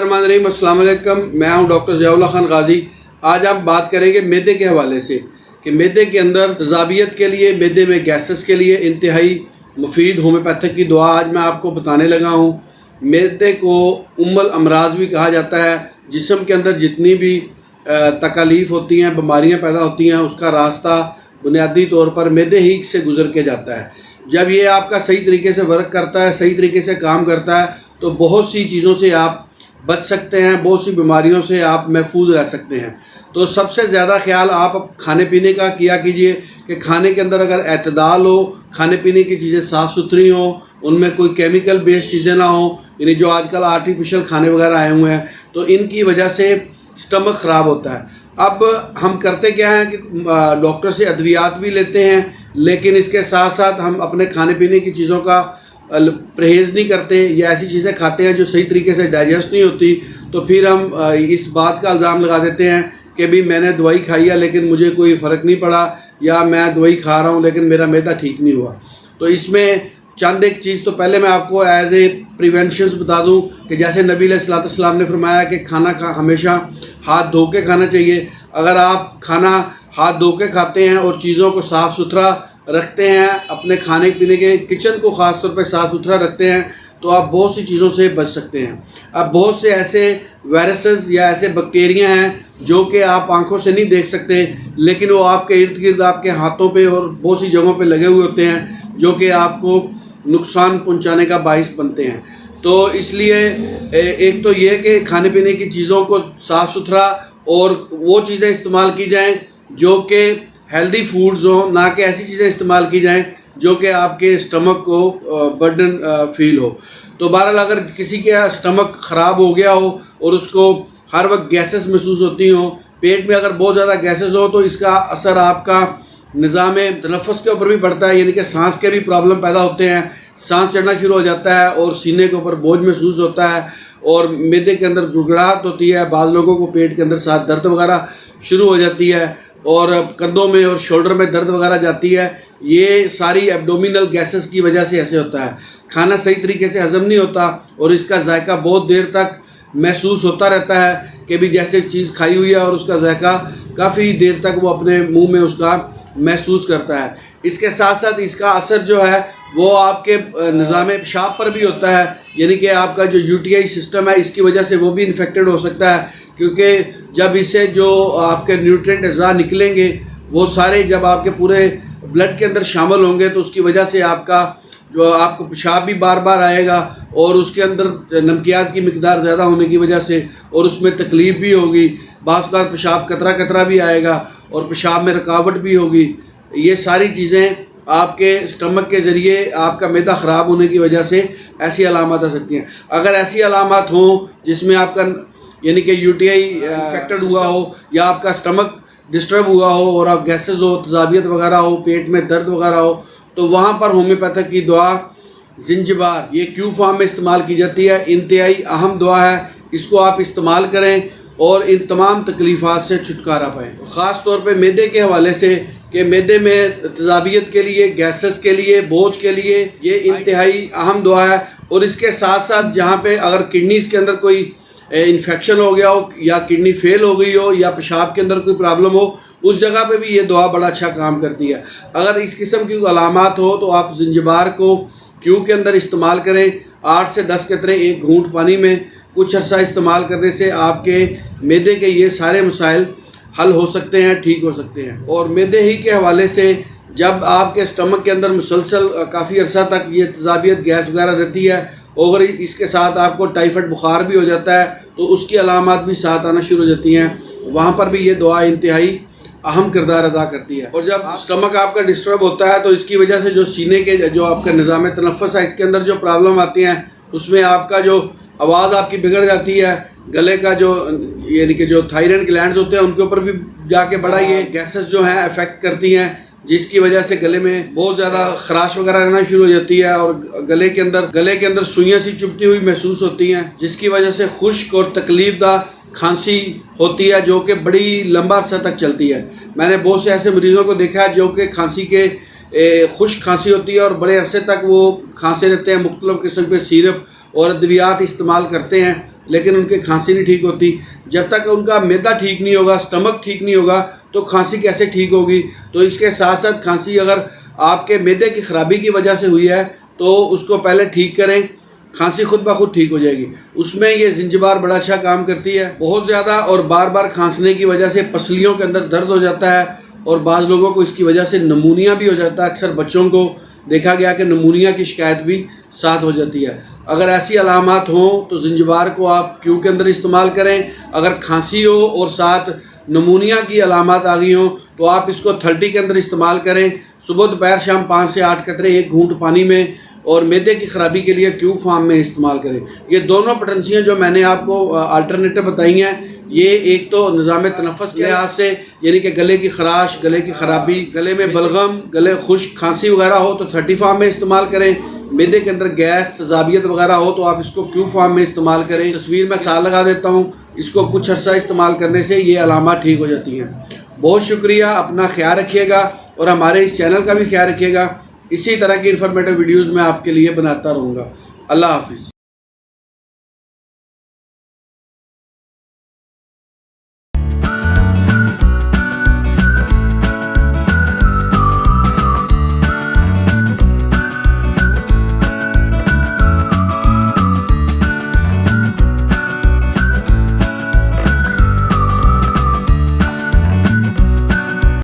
बिस्मिल्लाहिर्रहमानिर्रहीम। अस्सलाम वालेकुम। मैं हूं डॉक्टर ज़ियाउल्लाह खान गाजी। आज हम बात करेंगे मैदे के हवाले से कि मैदे के अंदर तज़ाबियत के लिए, मैदे में गैसेस के लिए इंतहाई मुफीद होम्योपैथिक की दवा आज मैं आपको बताने लगा हूं। मैदे को उम्मुल अमराज भी कहा जाता है। जिस्म के अंदर जितनी भी तकालीफ होती हैं, बीमारियाँ पैदा होती हैं, उसका रास्ता बुनियादी तौर पर मैदे ही से गुजर के जाता है। जब ये आपका सही तरीके से वर्क करता है, सही तरीके से काम करता है, तो बहुत सी चीज़ों से आप बच सकते हैं, बहुत सी बीमारियों से आप महफूज रह सकते हैं। तो सबसे ज़्यादा ख्याल आप खाने पीने का किया कीजिए कि खाने के अंदर अगर एतदाल हो, खाने पीने की चीज़ें साफ़ सुथरी हों, उनमें कोई केमिकल बेस्ड चीज़ें ना हों, यानी जो आजकल आर्टिफिशियल खाने वगैरह आए हुए हैं, तो इनकी वजह से स्टमक ख़राब होता है। अब हम करते क्या हैं कि डॉक्टर से अद्वियात भी लेते हैं, लेकिन इसके साथ साथ हम अपने खाने पीने की चीज़ों का परहेज़ नहीं करते या ऐसी चीज़ें खाते हैं जो सही तरीके से डाइजेस्ट नहीं होती। तो फिर हम इस बात का इल्ज़ाम लगा देते हैं कि भी मैंने दवाई खाई है लेकिन मुझे कोई फ़र्क नहीं पड़ा, या मैं दवाई खा रहा हूँ लेकिन मेरा मैदा ठीक नहीं हुआ। तो इसमें चंद एक चीज़ तो पहले मैं आपको एज ए प्रिवेंशंस बता दूं कि जैसे नबी अलैहिस्सलाम ने फरमाया कि खाना हमेशा हाथ धो के खाना चाहिए। अगर आप खाना हाथ धो के खाते हैं और चीज़ों को साफ़ सुथरा रखते हैं, अपने खाने पीने के किचन को ख़ास तौर पे साफ़ सुथरा रखते हैं, तो आप बहुत सी चीज़ों से बच सकते हैं। अब बहुत से ऐसे वायरसेस या ऐसे बैक्टीरिया हैं जो कि आप आंखों से नहीं देख सकते, लेकिन वो आपके इर्द गिर्द, आपके हाथों पे और बहुत सी जगहों पे लगे हुए होते हैं जो कि आपको नुकसान पहुंचाने का बाइस बनते हैं। तो इसलिए एक तो ये कि खाने पीने की चीज़ों को साफ़ सुथरा और वो चीज़ें इस्तेमाल की जाएं जो कि हेल्दी फूड्स हों, ना कि ऐसी चीज़ें इस्तेमाल की जाएं जो कि आपके स्टमक को बर्डन फील हो। तो बहरहाल अगर किसी का स्टमक ख़राब हो गया हो और उसको हर वक्त गैसेस महसूस होती हों, पेट में अगर बहुत ज़्यादा गैसेस हो, तो इसका असर आपका निज़ाम तनफ़ुस के ऊपर भी पड़ता है, यानी कि सांस के भी प्रॉब्लम पैदा होते हैं, सांस चढ़ना शुरू हो जाता है और सीने के ऊपर बोझ महसूस होता है और मैदे के अंदर गुड़गुड़ाहट होती है। बाज़ लोगों को पेट के अंदर साथ दर्द वगैरह शुरू हो जाती है और कंधों में और शोल्डर में दर्द वगैरह जाती है। ये सारी एब्डोमिनल गैसेस की वजह से ऐसे होता है। खाना सही तरीके से हज़म नहीं होता और इसका जायका बहुत देर तक महसूस होता रहता है कि भी जैसे चीज़ खाई हुई है और उसका जायका काफ़ी देर तक वो अपने मुंह में उसका महसूस करता है। इसके साथ साथ इसका असर जो है वो आपके निज़ाम पेशाब पर भी होता है, यानी कि आपका जो यूटीआई सिस्टम है इसकी वजह से वो भी इन्फेक्टेड हो सकता है, क्योंकि जब इससे जो आपके न्यूट्रिएंट अज़ा निकलेंगे वो सारे जब आपके पूरे ब्लड के अंदर शामिल होंगे तो उसकी वजह से आपको पेशाब भी बार बार आएगा और उसके अंदर नमकियात की मिकदार ज़्यादा होने की वजह से और उसमें तकलीफ़ भी होगी। बाज़ का पेशाब कतरा कतरा भी आएगा और पेशाब में रुकावट भी होगी। ये सारी चीज़ें आपके स्टमक के ज़रिए आपका मैदा ख़राब होने की वजह से ऐसी अलामत आ सकती हैं। अगर ऐसी अलामत हों जिसमें आपका यानी कि यूटीआई इन्फेक्टेड हुआ हो या आपका स्टमक डिस्टर्ब हुआ हो और आप गैसेस हो, तज़ाबियत वगैरह हो, पेट में दर्द वगैरह हो, तो वहाँ पर होम्योपैथिक की दवा जिंजबार ये क्यू फॉर्म में इस्तेमाल की जाती है। इंतहाई अहम दवा है, इसको आप इस्तेमाल करें और इन तमाम तकलीफ़ात से छुटकारा पाएँ। ख़ास तौर पे मैदे के हवाले से कि मैदे में तज़ाबियत के लिए, गैसेस के लिए, बोझ के लिए ये इंतहाई अहम दवा है। और इसके साथ साथ जहाँ पे अगर किडनीज़ के अंदर कोई इन्फेक्शन हो गया हो या किडनी फेल हो गई हो या पेशाब के अंदर कोई प्रॉब्लम हो, उस जगह पे भी ये दवा बड़ा अच्छा काम करती है। अगर इस किस्म की अलामात हो तो आप जिंजबार को क्यू के अंदर इस्तेमाल करें। 8 से 10 कतरे एक घूंट पानी में कुछ अर्सा इस्तेमाल करने से आपके मैदे के ये सारे मसाइल हल हो सकते हैं, ठीक हो सकते हैं। और मैदे ही के हवाले से जब आपके स्टमक के अंदर मुसलसल काफ़ी अर्सा तक ये तज़ाबियत गैस वगैरह रहती है और इसके साथ आपको टाइफाइड बुखार भी हो जाता है, तो उसकी अलामत भी साथ आना शुरू हो जाती हैं, वहाँ पर भी ये दवा इंतहाई अहम किरदार अदा करती है। और जब स्टमक आपका डिस्टर्ब होता है तो इसकी वजह से जो सीने के जो आपका निज़ाम तनफ़ुस है इसके अंदर जो प्रॉब्लम आती हैं, उसमें आपका जो आवाज़ आपकी बिगड़ जाती है, गले का जो यानी कि जो थायराइड ग्लैंड्स होते हैं उनके ऊपर भी जाके बड़ा ये गैसेस जो हैं अफेक्ट करती हैं, जिसकी वजह से गले में बहुत ज़्यादा खराश वगैरह रहना शुरू हो जाती है और गले के अंदर सुइयाँ सी चुभती हुई महसूस होती हैं, जिसकी वजह से खुश्क और तकलीफ़दा खांसी होती है जो कि बड़ी लंबा अर्सा तक चलती है। मैंने बहुत से ऐसे मरीज़ों को देखा है जो कि खांसी के खुश्क खांसी होती है और बड़े अरसे तक वो खांसे रहते हैं, मुख्तलिफ़ किस्म के सिरप और अद्वियात इस्तेमाल करते हैं लेकिन उनकी खांसी नहीं ठीक होती। जब तक उनका मैदा ठीक नहीं होगा, स्टमक ठीक नहीं होगा, तो खांसी कैसे ठीक होगी। तो इसके साथ साथ खांसी अगर आपके मैदे की ख़राबी की वजह से हुई है तो उसको पहले ठीक करें, खांसी खुद ब खुद ठीक हो जाएगी। उसमें ये जिंजबार बड़ा अच्छा काम करती है। बहुत ज़्यादा और बार बार खांसने की वजह से पसलियों के अंदर दर्द हो जाता है और बाज़ लोगों को इसकी वजह से नमूनिया भी हो जाता है। अक्सर बच्चों को देखा गया कि नमूनिया की शिकायत भी साथ हो जाती है। अगर ऐसी अलामात हों तो जिंजबार को आप क्यू के अंदर इस्तेमाल करें। अगर खांसी हो और साथ नमूनिया की अलामात आ गई हों तो आप इसको 30 के अंदर इस्तेमाल करें। सुबह दोपहर शाम 5 से 8 कतरे एक घूंट पानी में, और मैदे की ख़राबी के लिए क्यू फार्म में इस्तेमाल करें। ये दोनों पोटेंशियाँ जो मैंने आपको अल्टरनेटिव बताई हैं, ये एक तो निज़ाम तनफ़्फ़ुस के लिहाज से, यानी कि गले की खराश, गले की ख़राबी, गले में बलगम, गले खुश्क खांसी वगैरह हो तो 30 फार्म में इस्तेमाल करें। मैदे के अंदर गैस, तेज़ाबियत वगैरह हो तो आप इसको क्यू फार्म में इस्तेमाल करें। तस्वीर में साल लगा देता हूँ, इसको कुछ अर्सा इस्तेमाल करने से ये अलामात ठीक हो जाती हैं। बहुत शुक्रिया, अपना ख्याल रखिएगा और हमारे इस चैनल का भी ख्याल रखिएगा। इसी तरह की इन्फॉर्मेटिव वीडियोज़ मैं आपके लिए बनाता रहूँगा। अल्लाह हाफिज़।